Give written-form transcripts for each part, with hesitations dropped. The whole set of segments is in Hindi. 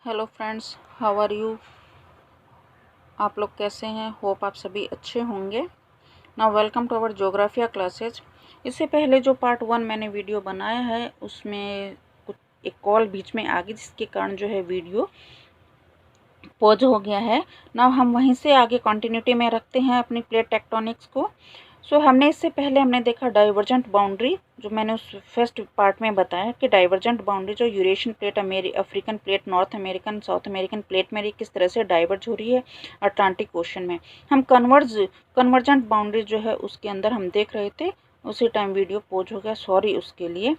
Hello friends, how are you. आप लोग कैसे हैं? होप आप सभी अच्छे होंगे। Now welcome to our Geographia classes. इससे पहले जो पार्ट 1 मैंने वीडियो बनाया है उसमें कुछ एक कॉल बीच में आ गई जिसके कारण जो है वीडियो पॉज हो गया है। नाउ हम वहीं से आगे कंटिन्यूटी में रखते हैं अपनी प्लेट टेक्टोनिक्स को। हमने इससे पहले हमने देखा डाइवर्जेंट बाउंड्री, जो मैंने उस फर्स्ट पार्ट में बताया कि डाइवर्जेंट बाउंड्री जो Eurasian plate, African plate, north American, south American plate में किस तरह से डाइवर्ज हो रही है अटलांटिक ओशन में। हम कन्वर्जेंट बाउंड्री जो है उसके अंदर हम देख रहे थे, उसी टाइम वीडियो पॉज हो गया, सॉरी उसके लिए।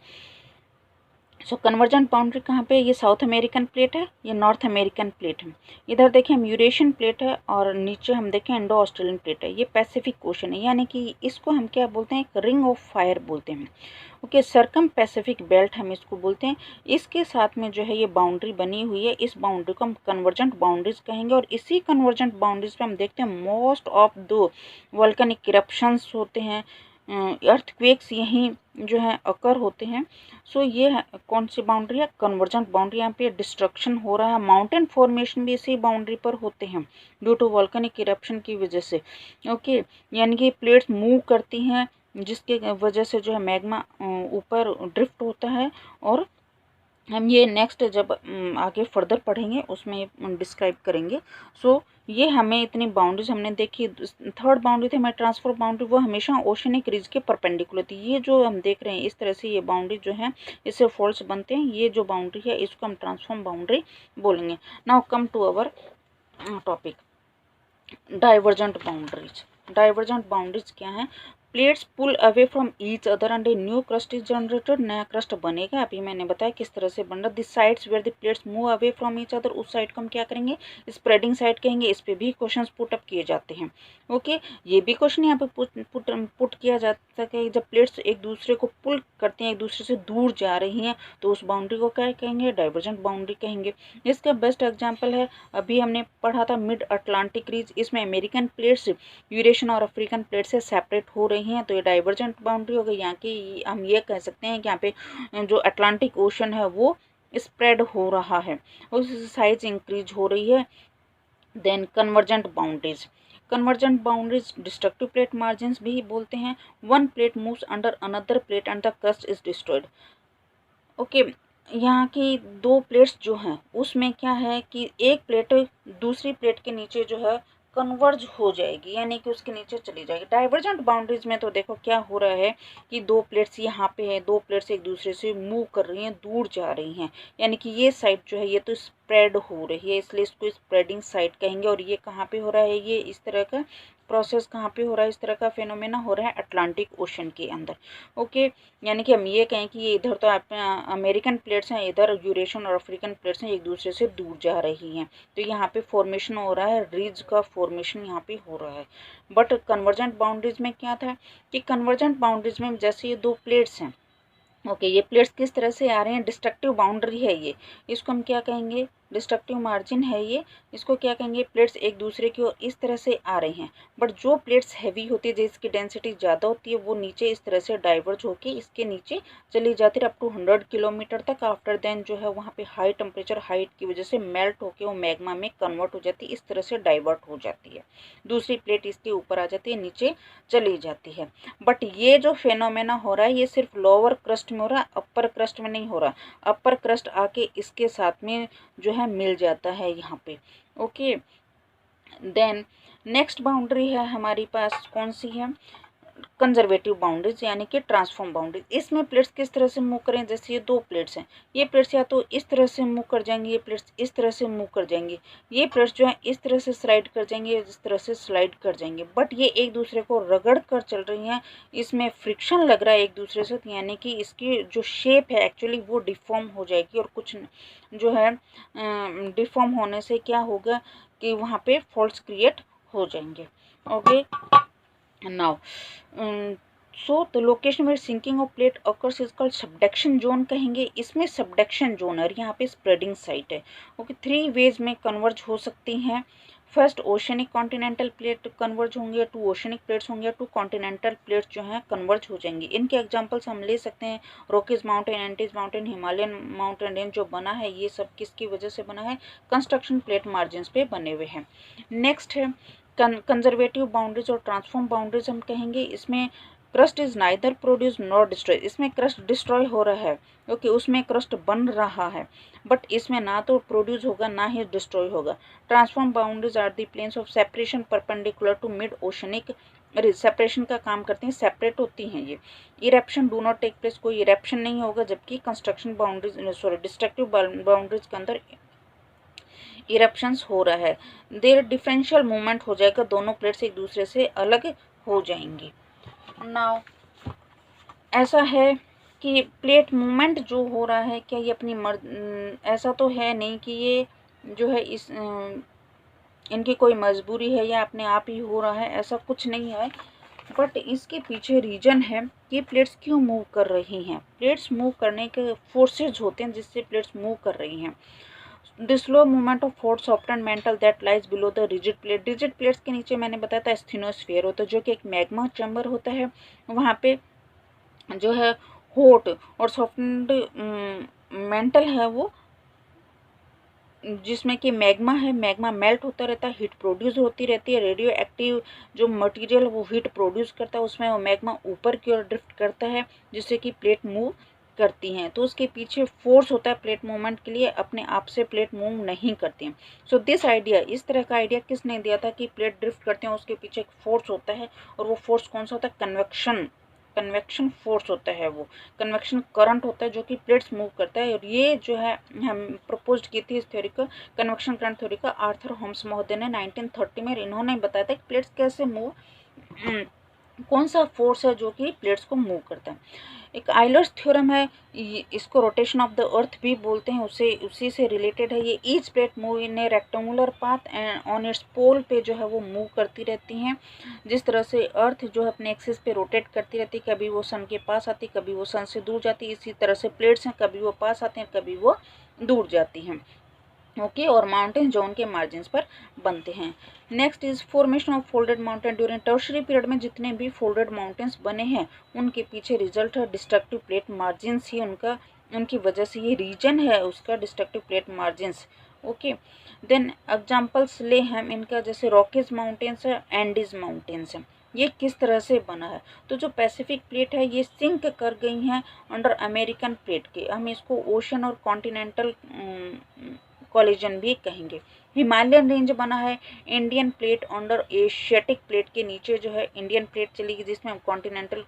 कन्वर्जेंट बाउंड्री कहाँ पे? ये साउथ अमेरिकन प्लेट है, ये नॉर्थ अमेरिकन प्लेट है। इधर देखिए हम यूरेशियन प्लेट है और नीचे हम देखें इंडो ऑस्ट्रेलियन प्लेट है। ये पैसिफिक ओशन है, यानी कि इसको हम क्या बोलते हैं? एक रिंग ऑफ फायर बोलते हैं। ओके, सर्कम पैसिफिक बेल्ट हम इसको बोलते हैं। इसके साथ में जो है ये बाउंड्री बनी हुई है, इस बाउंड्री को हम कन्वर्जेंट बाउंड्रीज कहेंगे। और इसी कन्वर्जेंट बाउंड्रीज पे हम देखते हैं most of the volcanic eruptions होते हैं, अर्थक्वेक्स यहीं जो है अकर होते हैं। ये कौन सी बाउंड्री है? Convergent boundary. यहाँ पे डिस्ट्रक्शन हो रहा है, माउंटेन फॉर्मेशन भी इसी बाउंड्री पर होते हैं ड्यू टू वोल्केनिक इरप्शन की वजह से। ओके, यानी कि प्लेट्स मूव करती हैं जिसके वजह से जो है मैग्मा ऊपर ड्रिफ्ट होता है। और हम ये नेक्स्ट जब आगे फर्दर पढ़ेंगे उसमें डिस्क्राइब करेंगे। ये हमें इतनी बाउंड्रीज हमने देखी। थर्ड बाउंड्री थी हमारी ट्रांसफर बाउंड्री, वो हमेशा ओशनिक रिज के परपेंडिकुलर थी। ये जो हम देख रहे हैं इस तरह से ये बाउंड्री जो है इससे फॉल्स बनते हैं। ये जो बाउंड्री है इसको हम ट्रांसफॉर्म बाउंड्री बोलेंगे। Now come to our topic, divergent boundaries. Divergent boundaries क्या है? Plates pull away from each other and a new crust is generated. नया क्रस्ट बनेगा, अभी मैंने बताया किस तरह से बन रहा। This sides where the plates move away from each other, उस साइड को हम क्या करेंगे? स्प्रेडिंग साइड कहेंगे। इस पे भी क्वेश्चंस पुट अप किए जाते हैं। ओके, ये भी क्वेश्चन यहाँ पे पुट किया जाता है कि जब प्लेट्स एक दूसरे को पुल करती हैं, एक दूसरे से दूर जा रही हैं, तो उस बाउंड्री को क्या कहेंगे? डाइवर्जेंट बाउंड्री कहेंगे। इसका बेस्ट एग्जाम्पल है, अभी हमने पढ़ा था मिड अटलांटिक रीज। इसमें अमेरिकन प्लेट्स यूरेशियन और अफ्रीकन प्लेट से सेपरेट हो रही हैं, तो ये डाइवर्जेंट बाउंड्री हो गई। यहाँ की हम ये कह सकते हैं कि यहाँ पे जो अटलांटिक ओशन है वो स्प्रेड हो रहा है, उसकी साइज इंक्रीज हो रही है। Then convergent boundaries. Convergent boundaries destructive plate margin भी बोलते हैं। One plate moves under another plate and the crust is destroyed. Okay, यहाँ की दो प्लेट्स जो हैं उसमें क्या है कि एक प्लेट दूसरी प्लेट के नीचे जो है कन्वर्ज हो जाएगी, यानी कि उसके नीचे चली जाएगी। डाइवर्जेंट बाउंड्रीज में तो देखो क्या हो रहा है कि दो प्लेट्स यहाँ पे है, दो प्लेट्स एक दूसरे से मूव कर रही हैं, दूर जा रही हैं, यानी कि ये साइड जो है ये तो स्प्रेड हो रही है, इसलिए इसको स्प्रेडिंग साइड कहेंगे। और ये कहाँ पे हो रहा है? ये इस तरह का प्रोसेस कहाँ पे हो रहा है? इस तरह का फेनोमेना हो रहा है अटलांटिक ओशन के अंदर। ओके, यानी कि हम ये कहें कि ये इधर तो अमेरिकन प्लेट्स हैं, इधर यूरेशियन और अफ्रीकन प्लेट्स हैं, एक दूसरे से दूर जा रही हैं, तो यहाँ पे फॉर्मेशन हो रहा है, रिज का फॉर्मेशन यहाँ पे हो रहा है। बट कन्वर्जेंट बाउंड्रीज में क्या था कि कन्वर्जेंट बाउंड्रीज में जैसे ये दो प्लेट्स हैं, ओके, ये प्लेट्स किस तरह से आ रहे हैं? डिस्ट्रक्टिव बाउंड्री है ये, इसको हम क्या कहेंगे? डिस्ट्रक्टिव मार्जिन है ये, इसको क्या कहेंगे? प्लेट्स एक दूसरे की ओर इस तरह से आ रही हैं। बट जो प्लेट्स हैवी होती है, जिसकी डेंसिटी ज़्यादा होती है, वो नीचे इस तरह से डाइवर्ज होके इसके नीचे चली जाती है अप टू 100 किलोमीटर तक। आफ्टर देन जो है वहाँ पे हाई टेम्परेचर, हाइट की वजह से मेल्ट होके वो मैग्मा में कन्वर्ट हो जाती है, इस तरह से डाइवर्ट हो जाती है। दूसरी प्लेट इसके ऊपर आ जाती है, नीचे चली जाती है। बट ये जो फेनोमेना हो रहा है ये सिर्फ लोअर क्रस्ट में हो रहा है, अपर क्रस्ट में नहीं हो रहा। अपर क्रस्ट आके इसके साथ में जो है मिल जाता है यहाँ पे। ओके, देन नेक्स्ट बाउंड्री है हमारी पास, कौन सी है? कंजर्वेटिव बाउंड्रीज, यानी कि ट्रांसफॉर्म बाउंड्रीज। इसमें प्लेट्स किस तरह से मूव करें? जैसे ये दो प्लेट्स हैं, ये प्लेट्स या तो इस तरह से मूव कर जाएंगी, ये प्लेट्स इस तरह से मूव कर जाएंगी, ये प्लेट्स जो है इस तरह से स्लाइड कर जाएंगे, इस तरह से स्लाइड कर जाएंगे। बट ये एक दूसरे को रगड़ कर चल रही हैं, इसमें फ्रिक्शन लग रहा है एक दूसरे से, यानी कि इसकी जो शेप है एक्चुअली वो डिफॉर्म हो जाएगी। और कुछ जो है डिफॉर्म होने से क्या होगा कि वहाँ पे फॉल्स क्रिएट हो जाएंगे। Okay, now the location where sinking of plate occurs is called subduction zone कहेंगे। इसमें subduction zone है, यहाँ पे स्प्रेडिंग साइट है। ओके, 3 वेज में कन्वर्ज हो सकती हैं। First oceanic continental plate converge होंगे, 2 ओशनिक प्लेट्स होंगे, 2 कॉन्टिनेंटल प्लेट्स जो हैं कन्वर्ज हो जाएंगी। इनके एग्जांपल्स हम ले सकते हैं Rockies mountain, Andes mountain, Himalayan mountain range जो बना है ये सब किसकी वजह से बना है, कंस्ट्रक्शन प्लेट मार्जिन्स पे बने हुए हैं। नेक्स्ट है कंजर्वेटिव बाउंड्रीज और ट्रांसफॉर्म बाउंड्रीज हम कहेंगे। इसमें crust is neither produce nor destroy, इसमें क्रस्ट डिस्ट्रॉय हो रहा है क्योंकि उसमें क्रस्ट बन रहा है, बट इसमें ना तो प्रोड्यूस होगा ना ही डिस्ट्रॉय होगा। Transform boundaries are the planes of separation perpendicular to mid oceanic, separation का काम करती हैं, सेपरेट होती हैं ये। Eruption do not take place, कोई इरेप्शन नहीं होगा, जबकि construction boundaries sorry destructive boundaries के अंदर इरप्शंस हो रहा है। देर डिफरेंशियल मूवमेंट हो जाएगा, दोनों प्लेट्स एक दूसरे से अलग हो जाएंगी। नाउ ऐसा है कि प्लेट मूवमेंट जो हो रहा है क्या ये अपनी ऐसा तो है नहीं कि ये जो है इस इनकी कोई मजबूरी है या अपने आप ही हो रहा है, ऐसा कुछ नहीं है, बट इसके पीछे रीजन है कि प्लेट्स क्यों मूव कर रही हैं। प्लेट्स मूव करने के फोर्सेज होते हैं जिससे प्लेट्स मूव कर रही हैं। The slow movement of force soften mental that lies below the rigid plate, rigid plates के नीचे मैंने बताया था स्थिनोस्फीयर होता है जो कि एक मैग्मा चैम्बर होता है, वहाँ पे जो है हॉट और सॉफ्टनड मेंटल है वो, जिसमें कि मैग्मा है, मैग्मा मेल्ट होता रहता है, हीट प्रोड्यूस होती रहती है, रेडियो एक्टिव जो मटेरियल वो हीट प्रोड्यूस करता है, उसमें वो मैग्मा ऊपर की ओर ड्रिफ्ट करता है जिससे कि प्लेट मूव करती हैं। तो उसके पीछे फोर्स होता है प्लेट मूवमेंट के लिए, अपने आप से प्लेट मूव नहीं करती हैं। सो दिस आइडिया, इस तरह का आइडिया किसने दिया था कि प्लेट ड्रिफ्ट करते हैं, उसके पीछे एक फोर्स होता है, और वो फोर्स कौन सा होता है, कन्वेक्शन फोर्स होता है, वो कन्वेक्शन करंट होता है जो कि प्लेट्स मूव करता है। और ये जो है हम प्रपोज की थी इस थ्योरी को, कन्वेक्शन करंट थ्योरी का, आर्थर होम्स महोदय ने 1930 में। इन्होंने बताया था कि प्लेट्स कैसे मूव, कौन सा फोर्स है जो कि प्लेट्स को मूव करता है। एक आइलर्स थ्योरम है, इसको रोटेशन ऑफ द अर्थ भी बोलते हैं, उसी से रिलेटेड है ये। Each plate move in a rectangular path and on its pole पे जो है वो मूव करती रहती हैं। जिस तरह से अर्थ जो है अपने एक्सिस पे रोटेट करती रहती है, कभी वो सन के पास आती, कभी वो सन से दूर जाती, इसी तरह से प्लेट्स हैं, कभी वो पास आते हैं, कभी वो दूर जाती हैं। ओके, और माउंटेन जो उनके मार्जिन्स पर बनते हैं। Next is formation of folded mountain during tertiary period में जितने भी फोल्डेड माउंटेन्स बने हैं उनके पीछे रिजल्ट है डिस्ट्रक्टिव प्लेट मार्जिन्स ही उनकी वजह से ये रीजन है उसका, destructive plate margins. Okay, then examples ले हम इनका, जैसे रॉकीज माउंटेन्स है, एंडीज माउंटेन्स है, ये किस तरह से बना है। तो जो पैसिफिक प्लेट है ये सिंक कर गई हैं अंडर अमेरिकन प्लेट के, हम इसको ओशन और कॉन्टिनेंटल कोलिजन भी कहेंगे। हिमालयन रेंज बना है Indian plate under Asiatic plate के नीचे जो है इंडियन प्लेट चली गई जिसमें हम कॉन्टिनेंटल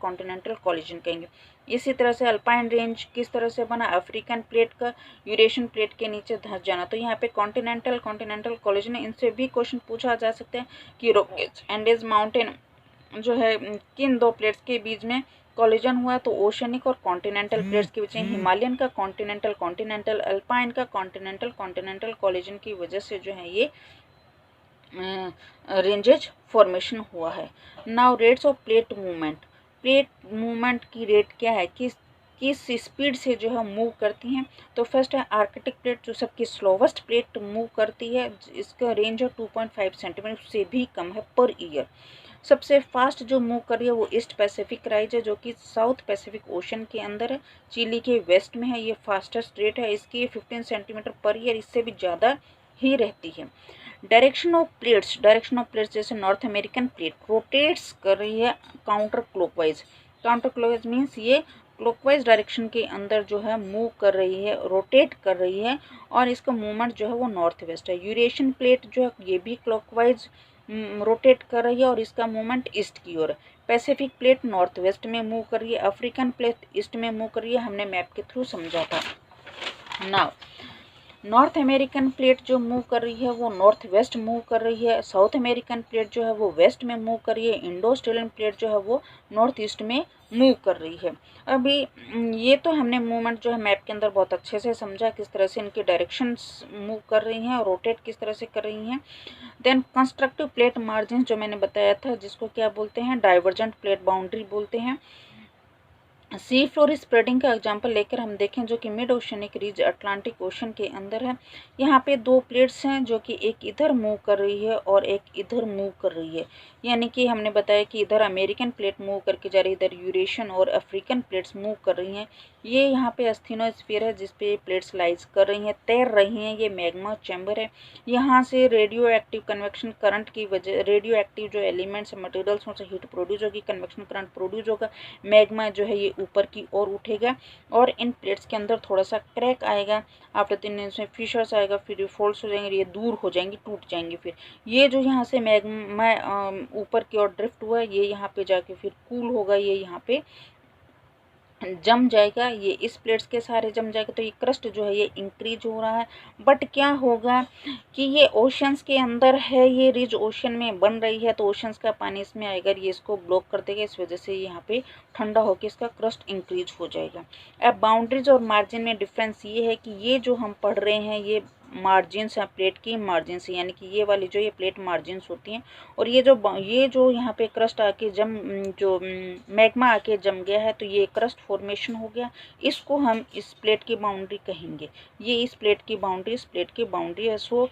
कोलिजन कहेंगे। इसी तरह से अल्पाइन रेंज किस तरह से बना, अफ्रीकन प्लेट का यूरेशियन प्लेट के नीचे धंस जाना, तो यहाँ पे कॉन्टिनेंटल कोलिजन है। इनसे भी क्वेश्चन पूछा जा सकता है कि रॉकीज एंडीज माउंटेन जो है किन दो प्लेट्स के बीच में कोलिजन हुआ, तो ओशनिक और कॉन्टिनेंटल प्लेट्स के बीच में हिमालयन का कॉन्टिनेंटल, अल्पाइन का कॉन्टिनेंटल कोलिजन की वजह से जो है ये रेंजेज फॉर्मेशन हुआ है। Now rates of plate movement की रेट क्या है, किस स्पीड से जो है मूव करती हैं। तो फर्स्ट है आर्कटिक प्लेट जो सबकी स्लोवेस्ट प्लेट मूव करती है, इसका रेंज है 2.5 सेंटीमीटर से भी कम है पर ईयर। सबसे फास्ट जो मूव कर रही है वो ईस्ट पैसिफिक राइज है जो कि साउथ पैसिफिक ओशन के अंदर है, चिली के वेस्ट में है, ये फास्टेस्ट रेट है इसकी 15 सेंटीमीटर पर ईयर, इससे भी ज़्यादा ही रहती है। डायरेक्शन ऑफ प्लेट्स जैसे नॉर्थ अमेरिकन प्लेट रोटेट्स कर रही है काउंटर क्लॉकवाइज मीन्स ये क्लॉकवाइज डायरेक्शन के अंदर जो है मूव कर रही है, रोटेट कर रही है, और इसका मूवमेंट जो है वो नॉर्थ वेस्ट है। यूरेशियन प्लेट जो है ये भी क्लॉकवाइज रोटेट कर रही है और इसका मूवमेंट ईस्ट की ओर है। पैसिफिक प्लेट नॉर्थ वेस्ट में मूव कर रही है, अफ्रीकन प्लेट ईस्ट में मूव कर रही है, हमने मैप के थ्रू समझा था। नाउ नॉर्थ अमेरिकन प्लेट जो मूव कर रही है वो नॉर्थ वेस्ट मूव कर रही है, साउथ अमेरिकन प्लेट जो है वो वेस्ट में मूव कर रही है, इंडो ऑस्ट्रेलियन प्लेट जो है वो नॉर्थ ईस्ट में मूव कर रही है। अभी ये तो हमने मूवमेंट जो है मैप के अंदर बहुत अच्छे से समझा, किस तरह से इनकी डायरेक्शंस मूव कर रही हैं और रोटेट किस तरह से कर रही हैं। देन कंस्ट्रक्टिव प्लेट मार्जिन जो मैंने बताया था जिसको क्या बोलते हैं, डाइवर्जेंट प्लेट बाउंड्री बोलते हैं। सी फ्लोर स्प्रेडिंग का एग्जांपल लेकर हम देखें जो कि मिड ओशनिक रीज अटलांटिक ओशन के अंदर है। यहाँ पे दो प्लेट्स हैं जो कि एक इधर मूव कर रही है और एक इधर मूव कर रही है, यानी कि हमने बताया कि इधर अमेरिकन प्लेट मूव करके जा रही है, इधर यूरेशियन और अफ्रीकन प्लेट्स मूव कर रही हैं। ये यहाँ पे एस्थेनोस्फीयर है जिसपे प्लेट्स लाइज कर रही हैं, तैर रही हैं। ये मैग्मा चैम्बर है। यहाँ से रेडियो एक्टिव कन्वेक्शन करंट की वजह, रेडियो एक्टिव जो एलिमेंट्स मटेरियल्स से हीट प्रोड्यूस होगी, कन्वेक्शन करंट प्रोड्यूस होगा, मैग्मा जो है ये ऊपर की ओर उठेगा और इन प्लेट्स के अंदर थोड़ा सा क्रैक आएगा। आफ्टर 3 मिनट्स में फिशर्स आएगा, फिर ये फोल्ड्स हो जाएंगे, ये दूर हो जाएंगी, टूट जाएंगे। फिर ये जो यहाँ से मैग्मा ऊपर की ओर ड्रिफ्ट हुआ है, ये यहाँ पे जाके फिर कूल होगा, ये यहाँ पे जम जाएगा, ये इस प्लेट्स के सहारे जम जाएगा। तो ये क्रस्ट जो है ये इंक्रीज हो रहा है। बट क्या होगा कि ये ओशंस के अंदर है, ये रिज ओशन में बन रही है, तो ओशंस का पानी इसमें आएगा, ये इसको ब्लॉक कर देगा, इस वजह से यहाँ पे ठंडा होकर इसका क्रस्ट इंक्रीज हो जाएगा। अब बाउंड्रीज और मार्जिन में डिफरेंस ये है कि ये जो हम पढ़ रहे हैं ये मार्जिन्स हैं, प्लेट की मार्जिन्स, यानी कि ये वाली जो ये प्लेट मार्जिन्स होती हैं। और ये जो यहाँ पे क्रस्ट आके जो मैग्मा आके जम गया है, तो ये क्रस्ट फॉर्मेशन हो गया। इसको हम इस प्लेट की बाउंड्री कहेंगे। ये इस प्लेट की बाउंड्री, इस प्लेट की बाउंड्री है। So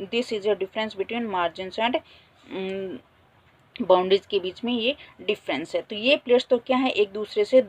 this is a difference between margins and boundaries के बीच में ये डिफरेंस है। तो ये प्लेट्स तो क्या है, एक दूसरे से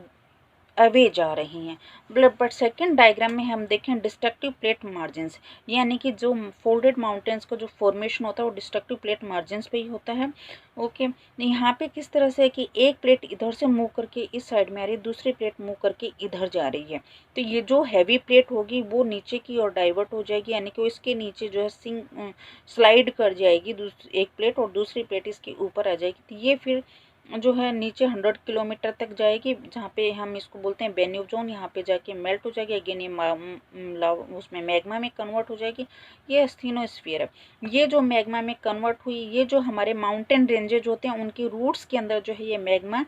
अवे जा रही हैं। बट सेकेंड डायग्राम में हम देखें डिस्ट्रक्टिव प्लेट मार्जिन्स, यानी कि जो फोल्डेड माउंटेन्स का जो फॉर्मेशन होता है वो डिस्ट्रक्टिव प्लेट मार्जिन्स पे ही होता है। ओके, यहाँ पे किस तरह से है कि एक प्लेट इधर से मूव करके इस साइड में आ रही है, दूसरी प्लेट मूव करके इधर जा रही है। तो ये जो हैवी प्लेट होगी वो नीचे की ओर डाइवर्ट हो जाएगी, यानी कि वो इसके नीचे जो है स्लाइड कर जाएगी एक प्लेट, और दूसरी प्लेट इसके ऊपर आ जाएगी। तो ये फिर जो है नीचे 100 किलोमीटर तक जाएगी, जहाँ पे हम इसको बोलते हैं बेन्यू जोन। यहाँ पे जाके मेल्ट हो जाएगी, अगेन ये उसमें मैग्मा में कन्वर्ट हो जाएगी। ये एस्थेनोस्फीयर है। ये जो मैग्मा में कन्वर्ट हुई, ये जो हमारे माउंटेन रेंजेज होते हैं उनके रूट्स के अंदर जो है ये मैग्मा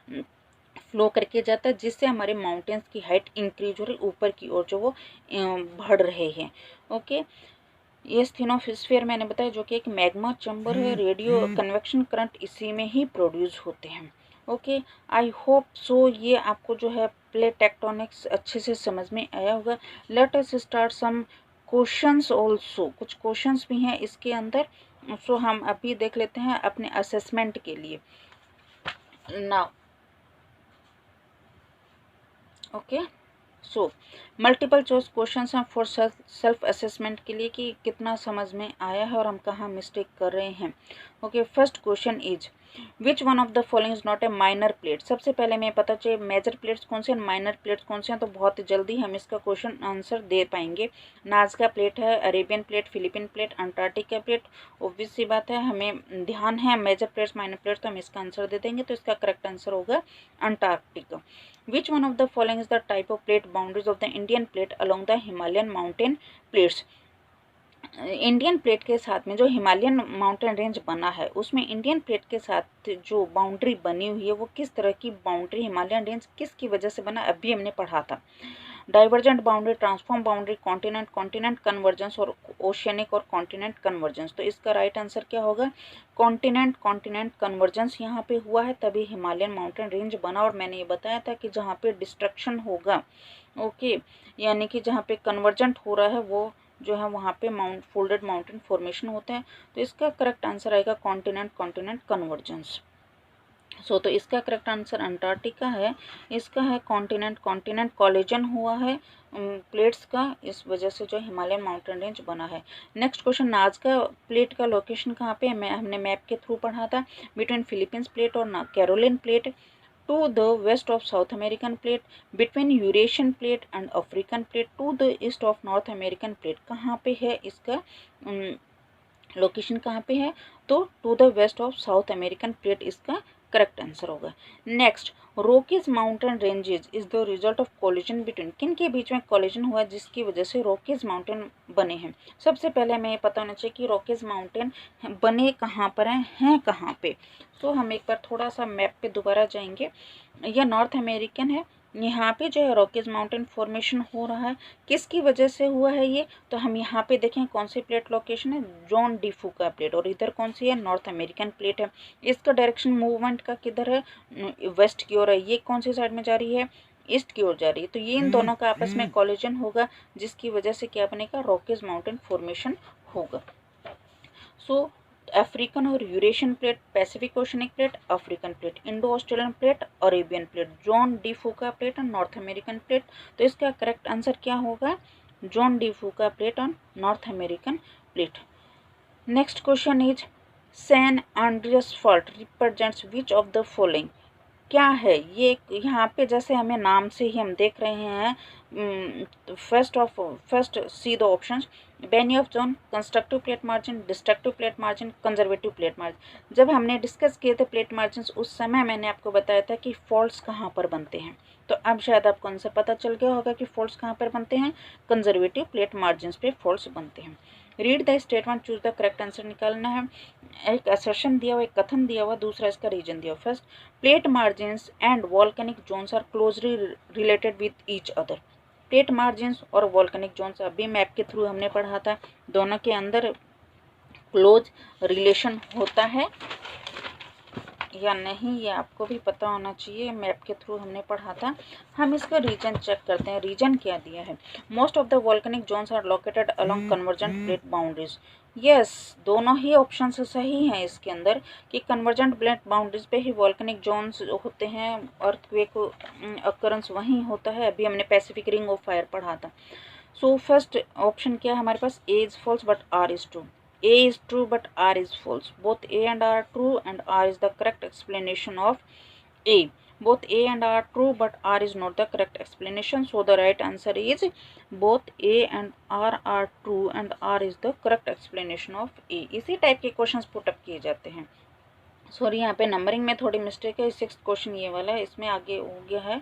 फ्लो करके जाता है, जिससे हमारे माउंटेन्स की हाइट इंक्रीज हो रही, ऊपर की ओर जो वो बढ़ रहे हैं। ओके, ये एस्थेनोस्फीयर मैंने बताया जो कि एक मैग्मा चैम्बर है। रेडियो कन्वेक्शन करंट इसी में ही प्रोड्यूस होते हैं। ओके, आई होप सो ये आपको जो है प्लेट टेक्टोनिक्स अच्छे से समझ में आया होगा। Let us start some questions also, कुछ क्वेश्चंस भी हैं इसके अंदर। सो हम अभी देख लेते हैं अपने असेसमेंट के लिए। Now okay, so multiple choice question हैं फॉर सेल्फ असेसमेंट के लिए कि कितना समझ में आया है और हम कहाँ मिस्टेक कर रहे हैं। Okay, first question is which one of the following is not a minor plate. सबसे पहले हमें पता चाहिए मेजर प्लेट्स कौन से हैं, माइनर प्लेट्स कौन से हैं, तो बहुत जल्दी हम इसका क्वेश्चन आंसर दे पाएंगे। नाज़का प्लेट है, Arabian plate, Philippine plate, Antarctica plate. Obvious सी बात है, हमें ध्यान है मेजर प्लेट्स माइनर प्लेट्स, तो हम इसका आंसर दे देंगे। तो इसका करेक्ट आंसर होगा Antarctica. Which one of the following is the type of plate boundaries of the Indian plate along the Himalayan mountain plates? Indian plate के साथ में जो हिमालयन माउंटेन रेंज बना है उसमें इंडियन प्लेट के साथ जो बाउंड्री बनी हुई है वो किस तरह की बाउंड्री, हिमालयन रेंज किसकी वजह से बना, अभी हमने पढ़ा था। Divergent boundary, transform boundary, continent, continent convergence और ओशियनिक और कॉन्टिनेंट कन्वर्जेंस। तो इसका राइट आंसर क्या होगा, कॉन्टिनेंट कॉन्टिनेंट कन्वर्जेंस यहाँ पे हुआ है, तभी हिमालयन माउंटेन रेंज बना। और मैंने ये बताया था कि जहाँ पे डिस्ट्रक्शन होगा, ओके, यानी कि जहाँ पे कन्वर्जेंट हो रहा है वो जो है वहाँ पे फोल्डेड माउंटेन फॉर्मेशन होता है। तो इसका करेक्ट आंसर आएगा कॉन्टिनेंट कॉन्टिनेंट कन्वर्जेंस। सो तो इसका करेक्ट आंसर अंटार्कटिका है। इसका है कॉन्टिनेंट कॉन्टिनेंट कॉलिजन हुआ है प्लेट्स का, इस वजह से जो हिमालयन माउंटेन रेंज बना है। नेक्स्ट क्वेश्चन, नाज़का प्लेट का लोकेशन कहाँ पे है, हमने मैप के थ्रू पढ़ा था। बिटवीन फिलीपींस प्लेट और Caroline plate, to the west of South American plate, between Eurasian plate and African plate, to the east of North American plate। कहाँ पे है इसका लोकेशन कहाँ पे है, तो to the west of South American plate इसका करेक्ट आंसर होगा। Next, Rockies mountain ranges is the result of collision between, किन के बीच में कोलिजन हुआ जिसकी वजह से रॉकीज माउंटेन बने हैं। सबसे पहले हमें ये पता होना चाहिए कि रॉकीज माउंटेन बने कहाँ पर हैं कहाँ पे। तो हम एक बार थोड़ा सा मैप पे दोबारा जाएंगे। यह नॉर्थ अमेरिकन है यहाँ पे जो है रॉकीज माउंटेन फॉर्मेशन हो रहा है, किसकी वजह से हुआ है ये, तो हम यहाँ पे देखें कौन सी प्लेट लोकेशन है, जॉन डी फूका प्लेट, और इधर कौन सी है, नॉर्थ अमेरिकन प्लेट है। इसका डायरेक्शन मूवमेंट का किधर है, वेस्ट की ओर है। ये कौन सी साइड में जा रही है, ईस्ट की ओर जा रही है। तो ये इन दोनों का आपस में कॉलिजन होगा, जिसकी वजह से क्या बनेगा, रॉकीज माउंटेन फॉर्मेशन होगा। सो अफ्रीकन और Eurasian plate, Pacific oceanic plate, African plate, Indo Australian plate, Arabian plate, Juan de Fuca plate और नॉर्थ अमेरिकन प्लेट। तो इसका करेक्ट आंसर क्या होगा, जॉन डी फूका प्लेट और north American plate. Next question is San Andreas fault represents which of the following, क्या है ये, यहाँ पे जैसे हमें नाम से ही हम देख रहे हैं, first see the options, Benioff zone, constructive plate margin, destructive plate margin, conservative plate margin. जब हमने डिस्कस किए थे प्लेट मार्जिन उस समय मैंने आपको बताया था कि फॉल्ट्स कहाँ पर बनते हैं, तो अब शायद आपको आंसर पता चल गया होगा कि फॉल्ट्स कहाँ पर बनते हैं, कंजर्वेटिव प्लेट मार्जिन पे फॉल्ट्स बनते हैं। Read the statement, choose the correct answer निकालना है। एक असर्शन दिया हुआ, एक कथन दिया हुआ, दूसरा इसका रीजन दिया हुआ। First, plate margins and volcanic zones are closely related with each other. Plate margins और वॉल्केनिक जोन्स अभी मैप के थ्रू हमने पढ़ा था, दोनों के अंदर क्लोज रिलेशन होता है या नहीं, ये आपको भी पता होना चाहिए, मैप के थ्रू हमने पढ़ा था। हम इसका रीजन चेक करते हैं, रीजन क्या दिया है, most of the volcanic zones are located along convergent plate boundaries. Yes, दोनों ही ऑप्शन सही हैं इसके अंदर कि कन्वर्जेंट प्लेट बाउंड्रीज पे ही वॉल्केनिक जोन्स होते हैं, अर्थक्वेक अकरेंस वहीं होता है। अभी हमने पैसिफिक रिंग ऑफ फायर पढ़ा था। सो फर्स्ट ऑप्शन क्या है हमारे पास, A is false but R is true. A is true but R is false. Both A and R are true and R is the correct explanation of A. Both A and R are true but R is not the correct explanation. So the right answer is both A and R are true and R is the correct explanation of A. इसी टाइप के क्वेश्चंस पुट अप किए जाते हैं। सॉरी, यहाँ पे नंबरिंग में थोड़ी मिस्टेक है, 6th क्वेश्चन ये वाला है, इसमें आगे हो गया है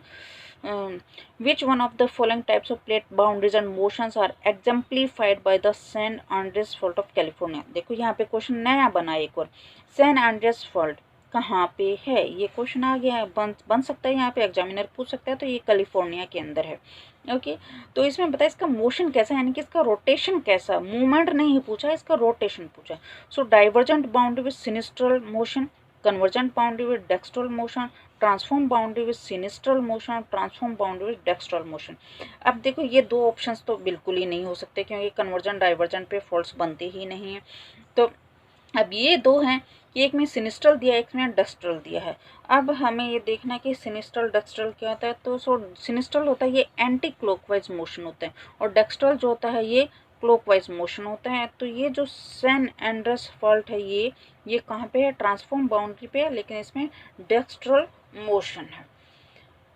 which one of the following types of plate boundaries and motions are exemplified by the San Andreas fault of California। देखो यहाँ पे क्वेश्चन नया बना एक और, सैन एंड्रियास फॉल्ट कहाँ पे है, ये क्वेश्चन आ गया है, बन सकता है, यहाँ पे एग्जामिनर पूछ सकता है, तो ये कैलिफोर्निया के अंदर है। ओके, तो इसमें बताया इसका मोशन कैसा है, यानी कि इसका रोटेशन कैसा, मूवमेंट नहीं पूछा, इसका रोटेशन पूछा। So divergent boundary with sinistral motion, convergent boundary with dextral motion, transform boundary with sinistral motion, transform boundary with dextral motion. अब देखो ये दो ऑप्शंस तो बिल्कुल ही नहीं हो सकते, क्योंकि कन्वर्जेंट डाइवर्जेंट पे फॉल्स बनते ही नहीं है। तो अब ये दो हैं, एक में सिनिस्ट्रल दिया, एक में डेक्स्ट्रल दिया है। अब हमें ये देखना है कि सिनिस्ट्रल डेक्स्ट्रल क्या होता है। तो सिनिस्ट्रल होता है ये एंटी क्लॉकवाइज मोशन होता है, और डेक्स्ट्रल जो होता है ये क्लॉकवाइज मोशन होता है। तो ये जो सैन एंड्रियास फॉल्ट है ये कहाँ पे है, ट्रांसफॉर्म बाउंड्री पे है, लेकिन इसमें डेक्स्ट्रल मोशन है।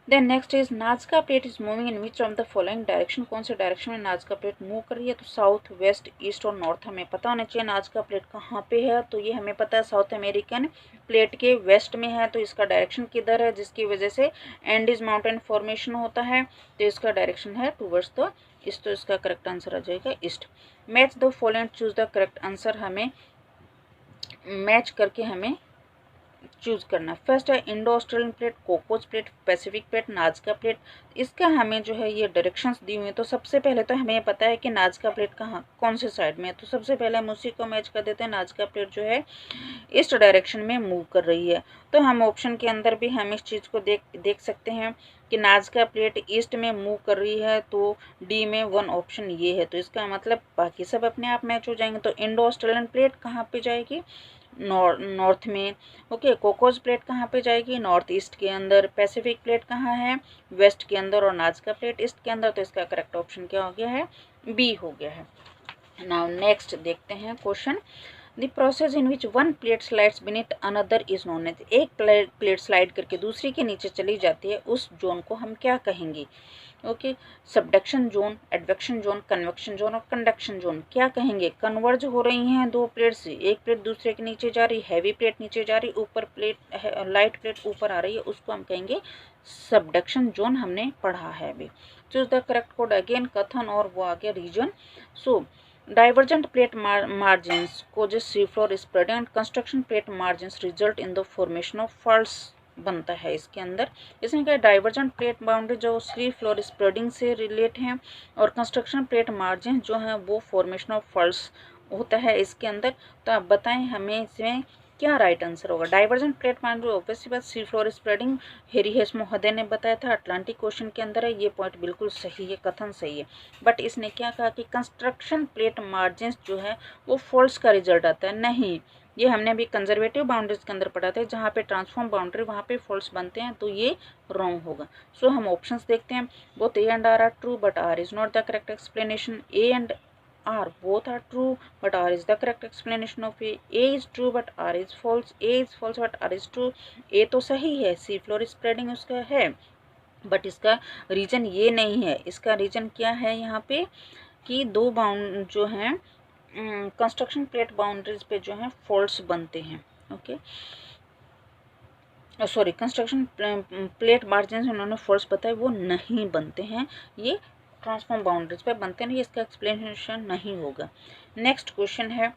Then next is Nazca plate is moving in which of the following direction, कौन से डायरेक्शन में नाजका प्लेट मूव कर रही है, तो साउथ, वेस्ट, ईस्ट और नॉर्थ हमें पता होना चाहिए। नाजका प्लेट कहाँ पे है, तो ये हमें पता है साउथ अमेरिकन प्लेट के वेस्ट में है, तो इसका डायरेक्शन किधर है, जिसकी वजह से एंडीज माउंटेन फॉर्मेशन होता है, तो इसका डायरेक्शन है टूवर्ड्स द ईस्ट, तो इसका करेक्ट आंसर आ जाएगा east. Match the following, choose the correct answer, हमें मैच करके हमें चूज करना। फर्स्ट है Indo Australian plate, Cocos plate, Pacific plate, नाजका plate. इसका हमें जो है ये डायरेक्शंस दी हुई है। तो सबसे पहले तो हमें पता है कि नाजका प्लेट कहाँ कौन से साइड में है, तो सबसे पहले हम उसी को मैच कर देते हैं। नाजका प्लेट जो है ईस्ट डायरेक्शन में मूव कर रही है, तो हम ऑप्शन के अंदर भी हम इस चीज़ को देख सकते हैं कि नाजका प्लेट ईस्ट में मूव कर रही है, तो डी में 1 ऑप्शन ये है। तो इसका मतलब बाकी सब अपने आप मैच हो जाएंगे। तो इंडो ऑस्ट्रेलियन प्लेट कहाँ पे जाएगी, नॉर्थ में। ओके, कोकोज प्लेट कहाँ पे जाएगी, नॉर्थ ईस्ट के अंदर। पैसिफिक प्लेट कहाँ है, वेस्ट के अंदर, और नाजका प्लेट ईस्ट के अंदर। तो इसका करेक्ट ऑप्शन क्या हो गया है, बी हो गया है। नाउ नेक्स्ट देखते हैं question, the process in which one plate slides beneath another is known as, एक प्लेट स्लाइड करके दूसरी के नीचे चली जाती है, उस जोन को हम क्या कहेंगे। Okay, subduction zone, advection zone, convection zone और कंडक्शन जोन। क्या कहेंगे, कन्वर्ज हो रही हैं दो प्लेट्स, एक प्लेट दूसरे के नीचे जा रही, हैवी प्लेट नीचे जा रही, ऊपर प्लेट लाइट प्लेट ऊपर आ रही है, उसको हम कहेंगे सबडक्शन जोन, हमने पढ़ा है अभी। Choose the correct code, again कथन और वो आ गया रीजन। सो डाइवर्जेंट प्लेट मार्जिन्स को जो सी floor spreading and construction plate margins result in the formation of faults बनता है इसके अंदर। इसमें क्या डाइवर्जेंट प्लेट बाउंड्री जो सी फ्लोर स्प्रेडिंग से रिलेट हैं, और कंस्ट्रक्शन प्लेट मार्जिन जो है वो फॉर्मेशन ऑफ फॉल्स होता है इसके अंदर। तो आप बताएं हमें इसमें क्या राइट आंसर होगा। डाइवर्जेंट प्लेट बाउंड्री ऑब्वियसली बात सी फ्लोर स्प्रेडिंग हेरी हेस महोदय ने बताया था, अटलांटिक ओशन के अंदर है, ये पॉइंट बिल्कुल सही है, कथन सही है। बट इसने क्या कहा कि कंस्ट्रक्शन प्लेट मार्जिन जो है वो फॉल्स का रिजल्ट आता है, नहीं, ये हमने अभी कंजर्वेटिव बाउंड्रीज के अंदर पढ़ा था, जहाँ पे ट्रांसफॉर्म बाउंड्री वहाँ पे फॉल्स बनते हैं, तो ये रॉन्ग होगा। सो हम ऑप्शंस देखते हैं। Both A and R true but R is not the correct explanation. A and R both are true but R is the correct explanation of A. A is true but R is false. A is false but R is true. A तो सही है, सी फ्लोर स्प्रेडिंग उसका है, बट इसका रीजन ये नहीं है। इसका रीजन क्या है यहाँ पे कि दो बाउंड जो हैं कंस्ट्रक्शन प्लेट बाउंड्रीज पे जो हैं फॉल्ट्स बनते हैं। Okay, sorry, construction plate margin उन्होंने फॉल्ट्स बताए, वो नहीं बनते हैं, ये ट्रांसफॉर्म बाउंड्रीज पे बनते नहीं, इसका एक्सप्लेनेशन नहीं होगा। नेक्स्ट क्वेश्चन है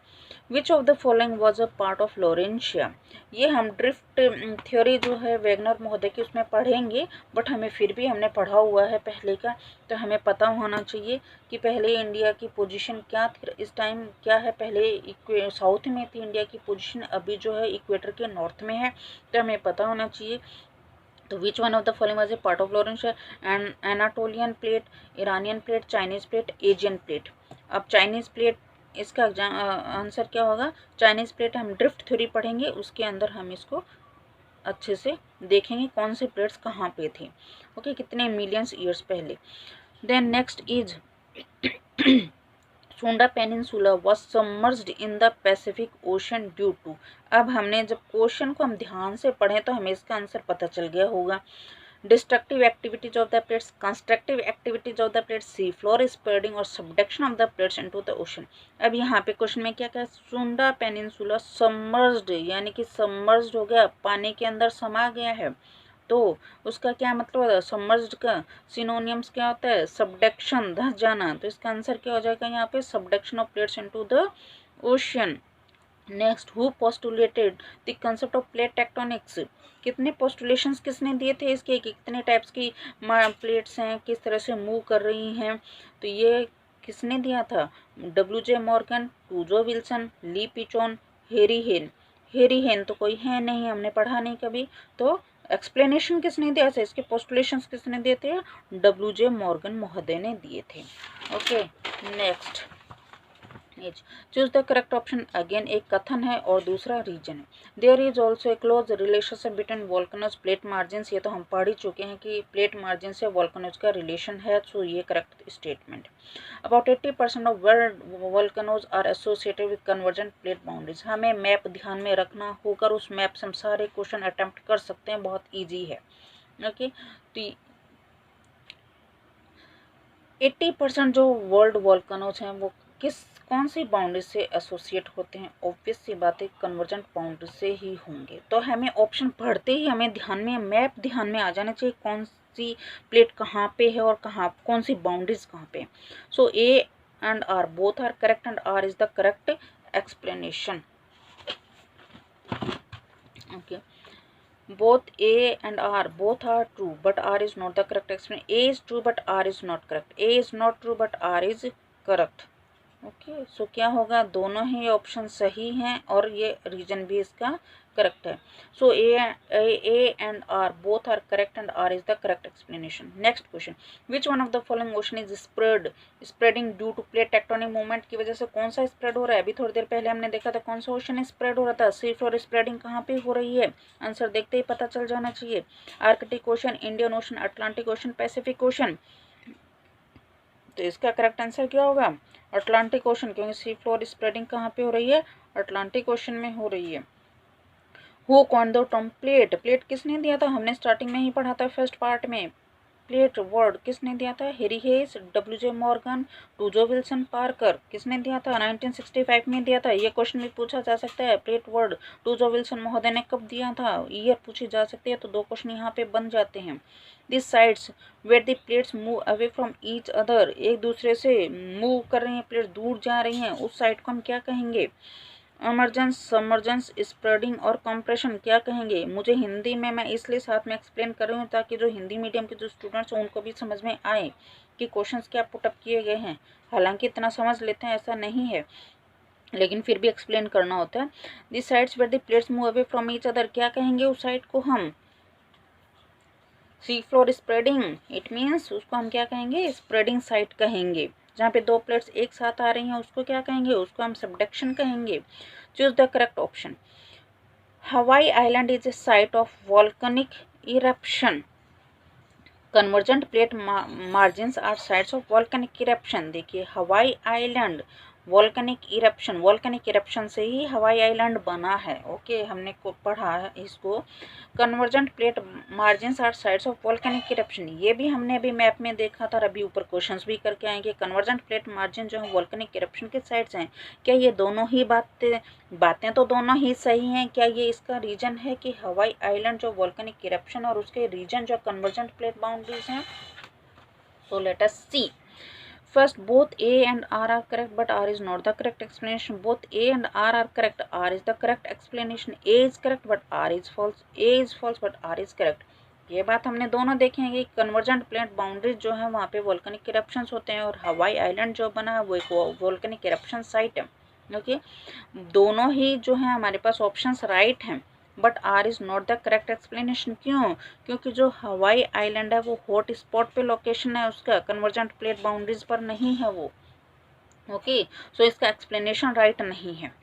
which of the following was a part of Laurentia. ये हम ड्रिफ्ट थ्योरी जो है वेगनर महोदय की उसमें पढ़ेंगे, बट हमें फिर भी हमने पढ़ा हुआ है पहले का, तो हमें पता होना चाहिए कि पहले इंडिया की पोजीशन क्या थी, इस टाइम क्या है। पहले साउथ में थी इंडिया की पोजीशन, अभी जो है इक्वेटर के नॉर्थ में है, तो हमें पता होना चाहिए। तो which one of the following was a part of Laurentia, and Anatolian plate, Iranian plate, Chinese plate, Asian plate. अब चाइनीज प्लेट, इसका आंसर क्या होगा। चाइनीज प्लेट हम ड्रिफ्ट थ्योरी पढ़ेंगे, उसके अंदर हम इसको अच्छे से देखेंगे कौन से प्लेट्स कहाँ पे थे, ओके, कितने मिलियंस ईयर्स पहले। Then next is Sunda peninsula was submerged in the Pacific Ocean due to. अब हमने जब क्वेश्चन को हम ध्यान से पढ़ें तो हमें इसका आंसर पता चल गया होगा। Destructive activities of the plates, constructive activities of the plates, sea floor spreading और subduction of the plates into the ocean. अब यहाँ पे क्वेश्चन में क्या कहा, सुंडा पेनिनसुला सबमर्ज्ड, यानी कि सबमर्ज्ड हो गया, पानी के अंदर समा गया है, तो उसका क्या मतलब होता है। सबमर्ज्ड का सिनोनियम्स क्या होता है, सबडक्शन, धंस जाना, तो इसका आंसर क्या हो जाएगा यहाँ पे, subduction of plates into the ocean. Next, who postulated the concept of plate tectonics. कितने पोस्टुलेशंस किसने दिए थे इसके, कितने टाइप्स की प्लेट्स हैं, किस तरह से मूव कर रही हैं, तो ये किसने दिया था, WJ मॉर्गन, टूजो विल्सन, ली पिचोन, हेरी हेन। हेरी हेन तो कोई है नहीं, हमने पढ़ा नहीं कभी, तो एक्सप्लेनेशन किसने दिया था, इसके पोस्टुलेशंस किसने दिए थे, WJ मॉर्गन महोदय ने दिए थे। Okay, next choose the correct option. Again एक कथन है और दूसरा रीजन है। There is also a close relationship between volcanoes plate margins, ये तो हम पढ़ ही चुके हैं कि प्लेट मार्जिन से वॉल्केनोज का रिलेशन है, सो ये correct statement. About 80% of world volcanoes are associated with convergent plate boundaries. हमें मैप ध्यान में रखना होगा, उस मैप से हम सारे क्वेश्चन अटेम्प्ट कर सकते हैं, बहुत ईजी है। ओके, तो 80% जो वर्ल्ड वॉल्केनोज हैं वो कौन सी बाउंड्री से एसोसिएट होते हैं, ऑब्वियस सी बात है कन्वर्जेंट बाउंड्री से ही होंगे। तो हमें ऑप्शन पढ़ते ही हमें ध्यान में, मैप ध्यान में आ जाना चाहिए, कौन सी प्लेट कहाँ पे है और कहाँ कौन सी बाउंड्रीज कहाँ पे। So A and R both are correct and R is the correct explanation. Okay, both A and R both are true but R is not the correct explanation. A is true but R is not correct. A is not true but R is correct. Okay, so क्या होगा, दोनों ही ऑप्शन सही हैं और ये रीजन भी इसका करेक्ट है। So A and R both are correct and R is the correct explanation. Next question, which one of the following ocean is spreading due to plate tectonic movement की वजह से कौन सा स्प्रेड हो रहा है। अभी थोड़ी देर पहले हमने देखा था कौन सा ओशन स्प्रेड हो रहा था, सी फ्लोर स्प्रेडिंग कहाँ पे हो रही है, आंसर देखते ही पता चल जाना चाहिए। Arctic ocean, Indian ocean, Atlantic ocean, Pacific ocean. तो इसका करेक्ट आंसर क्या होगा, अटलांटिक ओशन, क्योंकि सी फ्लोर स्प्रेडिंग कहाँ पे हो रही है, अटलांटिक ओशन में हो रही है। Who coined the term plate, plate किसने दिया था, हमने स्टार्टिंग में ही पढ़ा था फर्स्ट पार्ट में। प्लेट वर्ड किसने दिया था, हेरी हेस, WJ मॉर्गन, टूजो विल्सन पार्कर। किसने दिया था, 1965 में दिया था। ये क्वेश्चन भी पूछा जा सकता है, प्लेट वर्ड टूजो विल्सन महोदय ने कब दिया था, ईयर पूछी जा सकती है, तो दो क्वेश्चन यहाँ पे बन जाते हैं। This sides where the plates move away from each other, एक दूसरे से मूव कर रही हैं, प्लेट्स दूर जा रही हैं, उस साइड को हम क्या कहेंगे, इमर्जेंस, सबमर्जेंस, स्प्रेडिंग और कंप्रेशन क्या कहेंगे? मुझे हिंदी में, मैं इसलिए साथ में एक्सप्लेन कर रही हूँ ताकि जो हिंदी मीडियम के जो स्टूडेंट्स हैं उनको भी समझ में आए कि क्वेश्चंस क्या पुटअप किए गए हैं। हालांकि इतना समझ लेते हैं ऐसा नहीं है, लेकिन फिर भी एक्सप्लेन करना होता है। This sides where the plates move away from each other, क्या कहेंगे उस साइड को हम? Sea floor spreading, it means उसको हम क्या कहेंगे? स्प्रेडिंग साइड कहेंगे। जहाँ पे दो प्लेट्स एक साथ आ रही हैं उसको क्या कहेंगे? उसको हम सबडक्शन कहेंगे। Choose the correct option. Hawaii island is a site of volcanic eruption. Convergent plate margins are sites of volcanic eruption. देखिए हवाई आइलैंड वॉल्केनिक इरप्शन से ही हवाई आइलैंड बना है। ओके, हमने को पढ़ा है इसको। Convergent plate margins are sites of volcanic eruption, ये भी हमने अभी मैप में देखा था, अभी ऊपर क्वेश्चंस भी करके आएंगे। कन्वर्जेंट प्लेट मार्जिन जो है वॉल्केनिक इरप्शन के साइड्स हैं। क्या ये दोनों ही बातें तो दोनों ही सही हैं? क्या ये इसका रीजन है कि हवाई आइलैंड जो वॉल्केनिक इरप्शन और उसके रीजन जो कन्वर्जेंट प्लेट बाउंड्रीज हैं? So let us see. First, both A and R are correct, but R is not the correct explanation. Both A and R are correct. R is the correct explanation. A is correct, but R is false. A is false, but R is correct. ये बात हमने दोनों देखे हैं कि कन्वर्जेंट प्लेट बाउंड्रीज जो है वहाँ पे वोल्केनिक इरप्शंस होते हैं, और हवाई आइलैंड जो बना है वो एक वोल्केनिक इरप्शन साइट है। ओके, दोनों ही जो है हमारे पास ऑप्शंस राइट हैं, but R is not the correct explanation. क्यों? क्योंकि जो हवाई आइलैंड है वो हॉट स्पॉट पे लोकेशन है उसका, कन्वर्जेंट प्लेट बाउंड्रीज पर नहीं है वो। ओके, सो इसका एक्सप्लेनेशन राइट नहीं है।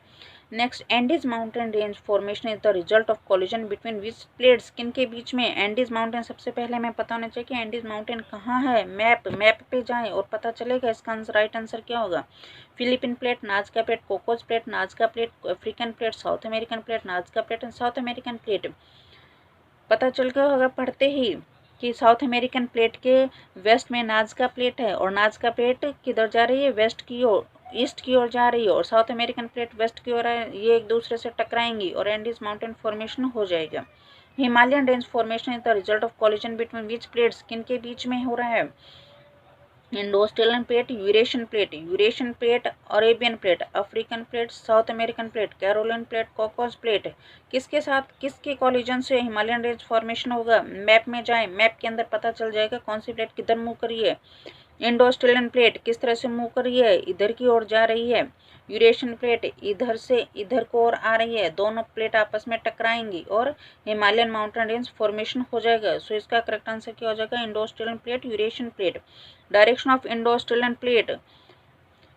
Next, Andes mountain range formation is the result of collision between which plates, किन के बीच में? एंडीज माउंटेन, सबसे पहले हमें पता होना चाहिए कि एंडीज माउंटेन कहाँ है। मैप पे जाएं और पता चलेगा इसका राइट आंसर क्या होगा। Philippine plate, नाजका plate, Cocos plate, नाजका plate, African plate, South American plate, नाजका plate and south American plate. पता चल गया होगा पढ़ते ही कि साउथ अमेरिकन प्लेट के वेस्ट में नाजका प्लेट है, और नाजका प्लेट किधर जा रही है? वेस्ट की ओर, ईस्ट की ओर जा रही है, और साउथ अमेरिकन प्लेट वेस्ट की ओर है। ये एक दूसरे से टकराएंगी और एंडीज माउंटेन फॉर्मेशन हो जाएगा। Himalayan range formation is the result of collision between which plates, किन के बीच में हो रहा है? Indo Australian plate, Eurasian plate, Arabian plate, African plate, South American plate, Caroline plate, Cocos plate. किसके साथ, किसके कॉलिजन से हिमालयन रेंज फॉर्मेशन होगा? मैप में जाएं, मैप के अंदर पता चल जाएगा कौन सी प्लेट किधर मूव कर रही है। इंडो ऑस्ट्रेलियन प्लेट किस तरह से मूव कर रही है? इधर की ओर जा रही है। यूरेशियन प्लेट इधर से इधर को ओर आ रही है। दोनों प्लेट आपस में टकराएंगी और हिमालयन माउंटेन रेंज फॉर्मेशन हो जाएगा। सो इसका करेक्ट आंसर क्या हो जाएगा? Indo Australian plate, Eurasian plate. Direction of Indo Australian plate,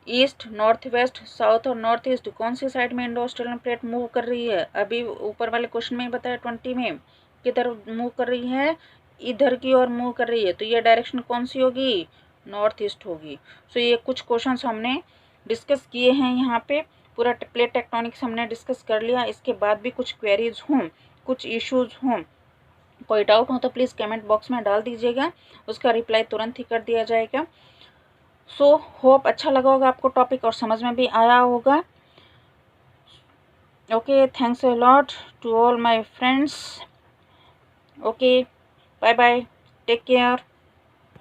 east, north west, south और नॉर्थ ईस्ट, कौन सी साइड में इंडो ऑस्ट्रेलियन प्लेट मूव कर रही है? अभी ऊपर वाले क्वेश्चन में ही बताया 20 में, किधर मूव कर रही है? इधर की ओर मूव कर रही है। तो ये डायरेक्शन कौन सी होगी? नॉर्थ ईस्ट होगी। सो ये कुछ क्वेश्चंस हमने डिस्कस किए हैं यहाँ पे। पूरा प्लेट टेक्टोनिक्स हमने डिस्कस कर लिया। इसके बाद भी कुछ क्वेरीज हों, कुछ इश्यूज हों, कोई डाउट हो तो प्लीज़ कमेंट बॉक्स में डाल दीजिएगा, उसका रिप्लाई तुरंत ही कर दिया जाएगा। सो होप अच्छा लगा होगा आपको टॉपिक और समझ में भी आया होगा। Okay, thanks a lot to all my friends. Okay, bye bye, take care.